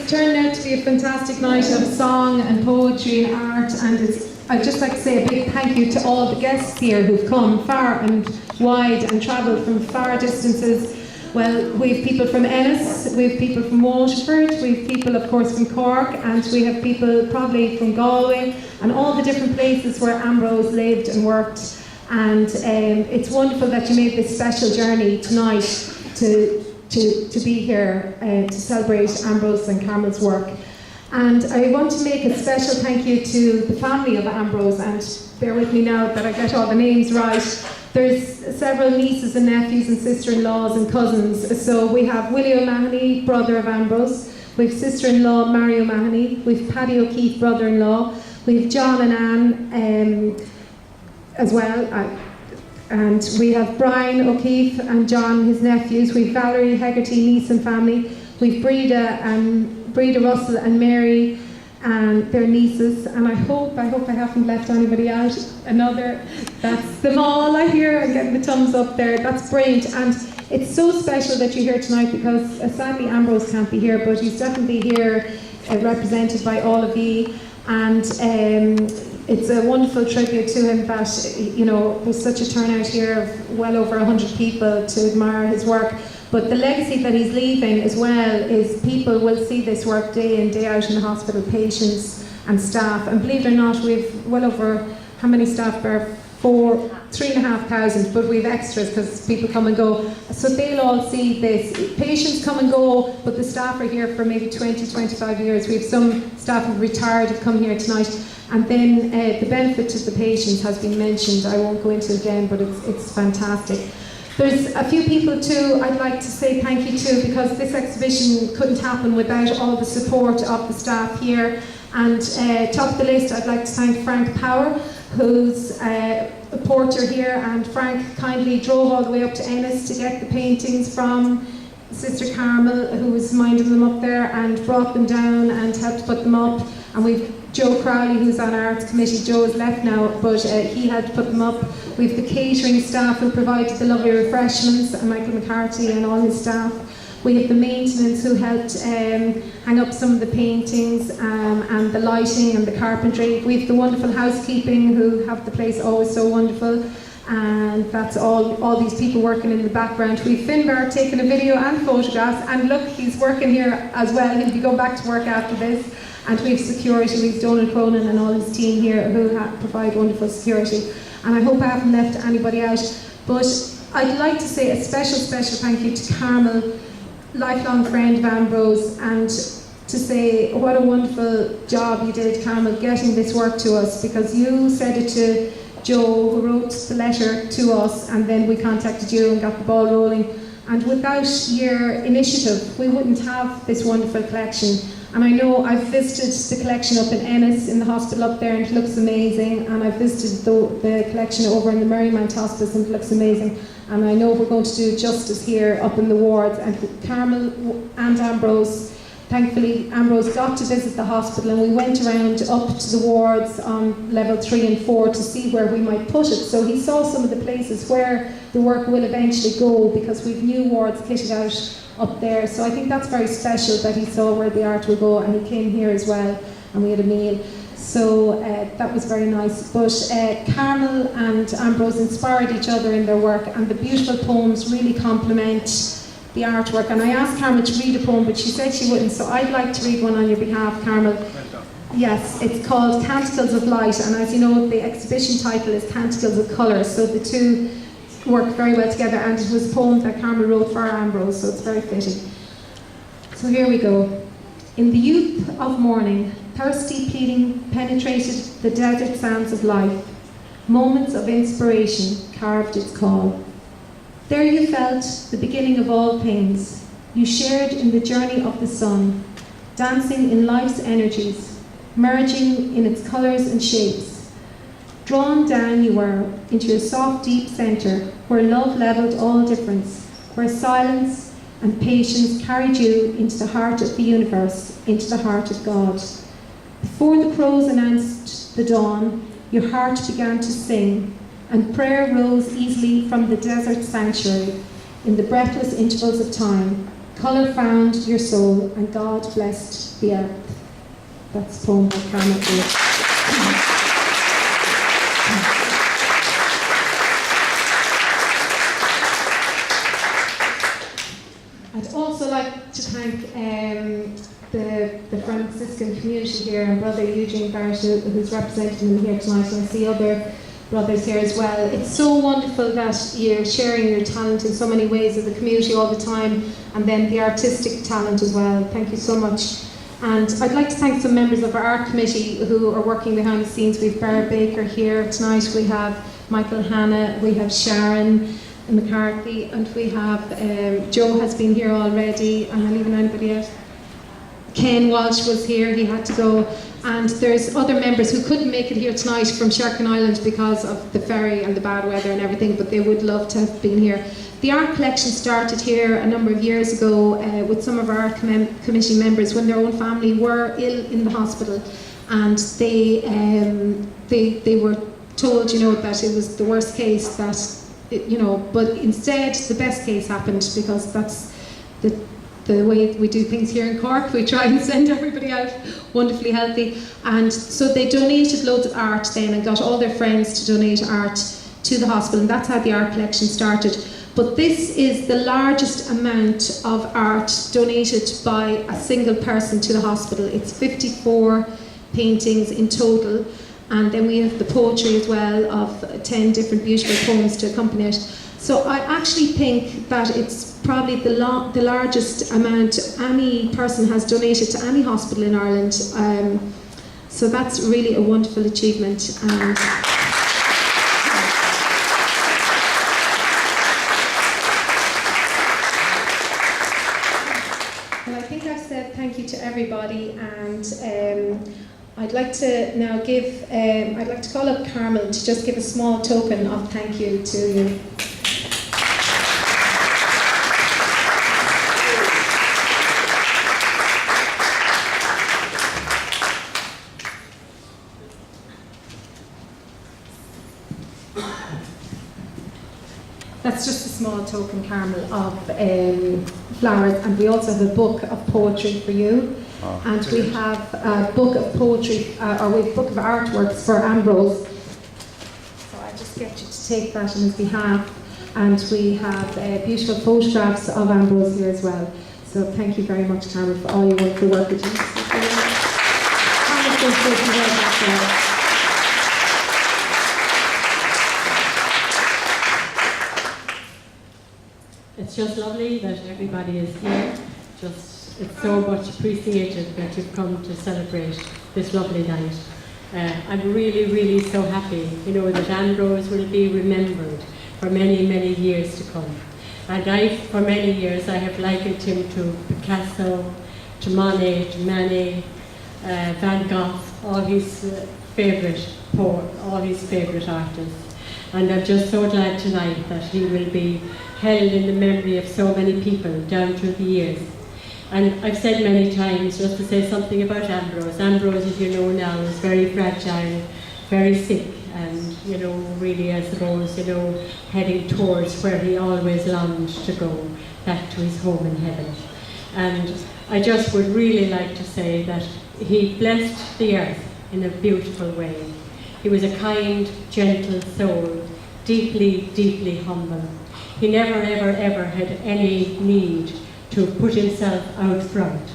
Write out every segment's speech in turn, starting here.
turned out to be a fantastic night of song and poetry and art, and I'd just like to say a big thank you to all the guests here who've come far and wide and travelled from far distances. Well, we have people from Ennis, we have people from Waterford, we have people of course from Cork, and we have people probably from Galway and all the different places where Ambrose lived and worked. And it's wonderful that you made this special journey tonight to be here to celebrate Ambrose and Carmel's work. And I want to make a special thank you to the family of Ambrose, and bear with me now that I get all the names right. There's several nieces and nephews and sister-in-laws and cousins. So we have Willie O'Mahony, brother of Ambrose. We have sister-in-law Mary O'Mahony. We have Paddy O'Keefe, brother-in-law. We have John and Anne as well. And we have Brian O'Keefe and John, his nephews. We have Valerie Hegarty, niece and family. We have Breda Russell and Mary and their nieces. And I hope I haven't left anybody out. That's them all. I hear. I'm getting the thumbs up there. That's brilliant. And it's so special that you're here tonight because sadly Ambrose can't be here, but he's definitely here represented by all of you. And it's a wonderful tribute to him that, you know, there's such a turnout here of well over 100 people to admire his work. But the legacy that he's leaving as well is people will see this work day in, day out in the hospital, patients and staff. And believe it or not, we've well over, how many staff there? 3,500, but we've extras because people come and go. So they'll all see this. Patients come and go, but the staff are here for maybe 20, 25 years. We have some staff who've retired have come here tonight. And then the benefit to the patients has been mentioned. I won't go into it again, but it's fantastic. There's a few people too I'd like to say thank you to, because this exhibition couldn't happen without all the support of the staff here. And top of the list, I'd like to thank Frank Power, who's a porter here, and Frank kindly drove all the way up to Ennis to get the paintings from Sister Carmel, who was minding them up there, and brought them down and helped put them up. And we've Joe Crowley, who's on our arts committee. Joe's left now, but he had to put them up. We've the catering staff who provided the lovely refreshments, and Michael McCarthy and all his staff. We have the maintenance who helped hang up some of the paintings and the lighting and the carpentry. We have the wonderful housekeeping who have the place always so wonderful. And that's all these people working in the background. We've Finbar taking a video and photographs, and look, he's working here as well. He'll be going back to work after this. And we have security. We have Donald Cronin and all his team here who provide wonderful security. And I hope I haven't left anybody out. But I'd like to say a special thank you to Carmel, lifelong friend of Ambrose, and to say what a wonderful job you did, Carmel, getting this work to us, because you said it to Joe, who wrote the letter to us, and then we contacted you and got the ball rolling. And without your initiative, we wouldn't have this wonderful collection. And I know I've visited the collection up in Ennis, in the hospital up there, and it looks amazing. And I've visited the collection over in the Marymount Hospice, and it looks amazing. And I know we're going to do justice here up in the wards. And Carmel and Ambrose, thankfully Ambrose got to visit the hospital, and we went around up to the wards on level 3 and 4 to see where we might put it. So he saw some of the places where the work will eventually go, because we've new wards kitted out up there. So I think that's very special that he saw where the art will go, and he came here as well, and we had a meal. So that was very nice. But Carmel and Ambrose inspired each other in their work, and the beautiful poems really complement the artwork. And I asked Carmel to read a poem, but she said she wouldn't, so I'd like to read one on your behalf, Carmel. Yes, it's called Canticles of Light, and as you know, the exhibition title is Canticles of Colour, so the two work very well together, and it was a poem that Carmel wrote for Ambrose, so it's very fitting. So here we go. In the youth of morning, thirsty pleading penetrated the desert sands of life. Moments of inspiration carved its call. There you felt the beginning of all things. You shared in the journey of the sun, dancing in life's energies, merging in its colours and shapes. Drawn down you were into your soft, deep centre, where love levelled all difference, where silence and patience carried you into the heart of the universe, into the heart of God. Before the crows announced the dawn, your heart began to sing, and prayer rose easily from the desert sanctuary in the breathless intervals of time. Colour found your soul, and God blessed the earth. That's a poem by Carmen Lewis. I'd also like to thank the Franciscan community here, and Brother Eugene Barrett, who's representing them here tonight, and I see other brothers here as well. It's so wonderful that you're sharing your talent in so many ways of the community all the time, and then the artistic talent as well. Thank you so much. And I'd like to thank some members of our art committee who are working behind the scenes. We have Barry Baker here tonight, we have Michael Hanna, we have Sharon McCarthy, and we have Joe has been here already, and I'll leave anybody else. Ken Walsh was here, he had to go, and there's other members who couldn't make it here tonight from Sherkin Island because of the ferry and the bad weather and everything, but they would love to have been here. The art collection started here a number of years ago with some of our art committee members when their own family were ill in the hospital, and they were told, you know, that it was the worst case, that you know, but instead the best case happened, because that's the way we do things here in Cork. We try and send everybody out wonderfully healthy, and so they donated loads of art then and got all their friends to donate art to the hospital, and that's how the art collection started. But this is the largest amount of art donated by a single person to the hospital. It's 54 paintings in total, and then we have the poetry as well of 10 different beautiful poems to accompany it. So I actually think that it's probably the largest amount any person has donated to any hospital in Ireland. So that's really a wonderful achievement. And well, I think I've said thank you to everybody, and I'd like to now give, I'd like to call up Carmel to just give a small token of thank you to you. That's just a small token, Carmel, of flowers, and we also have a book of poetry for you. Oh, and we have a book of poetry, or we have a book of artworks for Ambrose. So I just get you to take that on his behalf. And we have beautiful photographs of Ambrose here as well. So thank you very much, Carmel, for all your wonderful work with you. It's just lovely that everybody is here. It's so much appreciated that you've come to celebrate this lovely night. I'm really, really so happy, you know, that Ambrose will be remembered for many, many years to come. And for many years, I have likened him to Picasso, to Monet, to Manet, Van Gogh, all his favourite poets, all his favourite artists. And I'm just so glad tonight that he will be held in the memory of so many people down through the years. And I've said many times, just to say something about Ambrose. Ambrose, as you know now, is very fragile, very sick, and, you know, really, I suppose, you know, heading towards where he always longed to go, back to his home in heaven. And I just would really like to say that he blessed the earth in a beautiful way. He was a kind, gentle soul, deeply, deeply humble. He never, ever, ever had any need to put himself out front.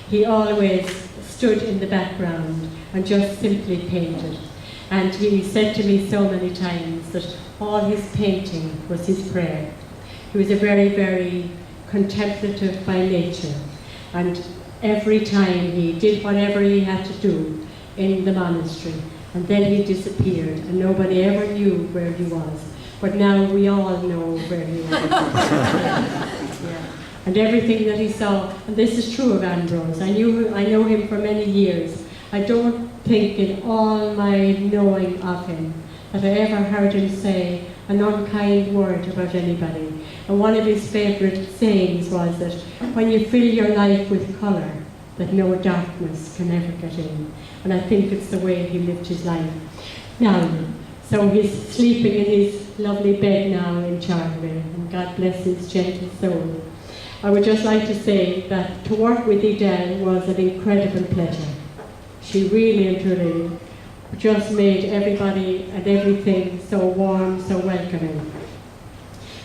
He always stood in the background and just simply painted. And he said to me so many times that all his painting was his prayer. He was a very, very contemplative by nature. And every time he did whatever he had to do in the monastery, and then he disappeared, and nobody ever knew where he was. But now we all know where he was. Yeah. And everything that he saw, and this is true of Ambrose. I know him for many years. I don't think in all my knowing of him that I ever heard him say an unkind word about anybody. And one of his favourite sayings was that when you fill your life with colour, that no darkness can ever get in. And I think it's the way he lived his life. Now, so he's sleeping in his lovely bed now in Charleville, and God bless his gentle soul. I would just like to say that to work with Edel was an incredible pleasure. She really and truly just made everybody and everything so warm, so welcoming.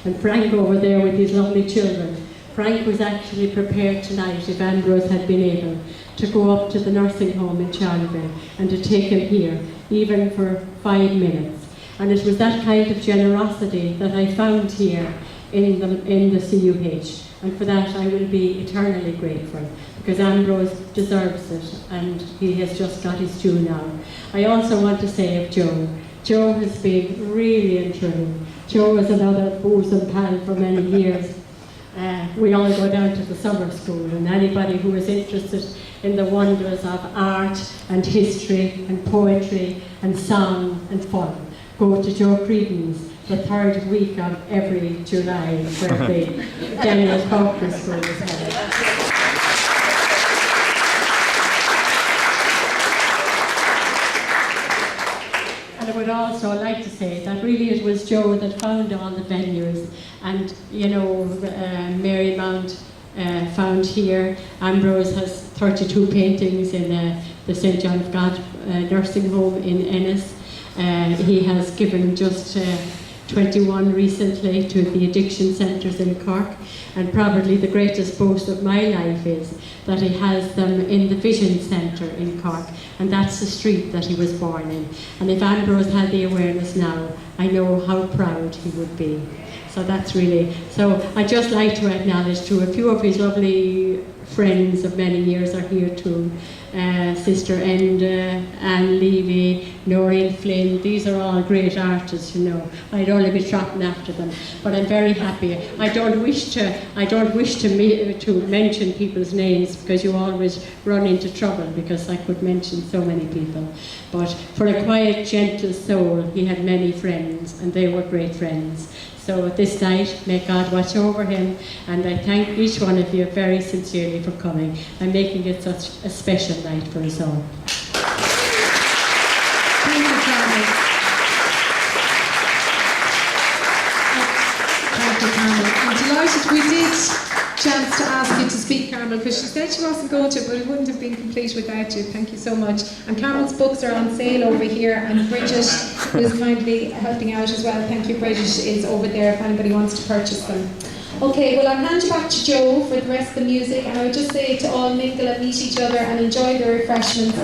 And Frank over there with his lovely children. Frank was actually prepared tonight, if Ambrose had been able, to go up to the nursing home in Charleville and to take him here, even for 5 minutes. And it was that kind of generosity that I found here in the CUH. And for that I will be eternally grateful, because Ambrose deserves it and he has just got his due now. I also want to say of Joe, Joe has been really and truly. Joe was another bosom pal for many years. We all go down to the summer school, and anybody who is interested in the wonders of art and history and poetry and song and fun, go to Joe Creedon's the 3rd week of every July, where the Daniel Faulkner School is held. And I would also like to say that really it was Joe that found all the venues, and you know, Marymount found here. Ambrose has 32 paintings in the St. John of God nursing home in Ennis. He has given just 21 recently to the addiction centres in Cork, and probably the greatest boast of my life is that he has them in the Vision Centre in Cork, and that's the street that he was born in. And if Ambrose had the awareness now, I know how proud he would be. So that's really, so I'd just like to acknowledge too, a few of his lovely friends of many years are here too. Sister Enda, Anne Levy, Noreen Flynn, these are all great artists, you know. I'd only be trotting after them, but I'm very happy. I don't wish to mention people's names, because you always run into trouble, because I could mention so many people. But for a quiet, gentle soul, he had many friends, and they were great friends. So this night, may God watch over him, and I thank each one of you very sincerely for coming and making it such a special night for us all. Thank you, Carmel. Thank you, Carmel. I'm delighted we did chance to ask you to speak, Carmel, because she said she wasn't going to, but it wouldn't have been complete without you. Thank you so much. And Carmel's books are on sale over here, and Bridget, who's kindly helping out as well, thank you, Bridget, is over there if anybody wants to purchase them. Okay, well, I'll hand you back to Joe for the rest of the music, and I would just say to all, mingle and meet each other and enjoy the refreshments.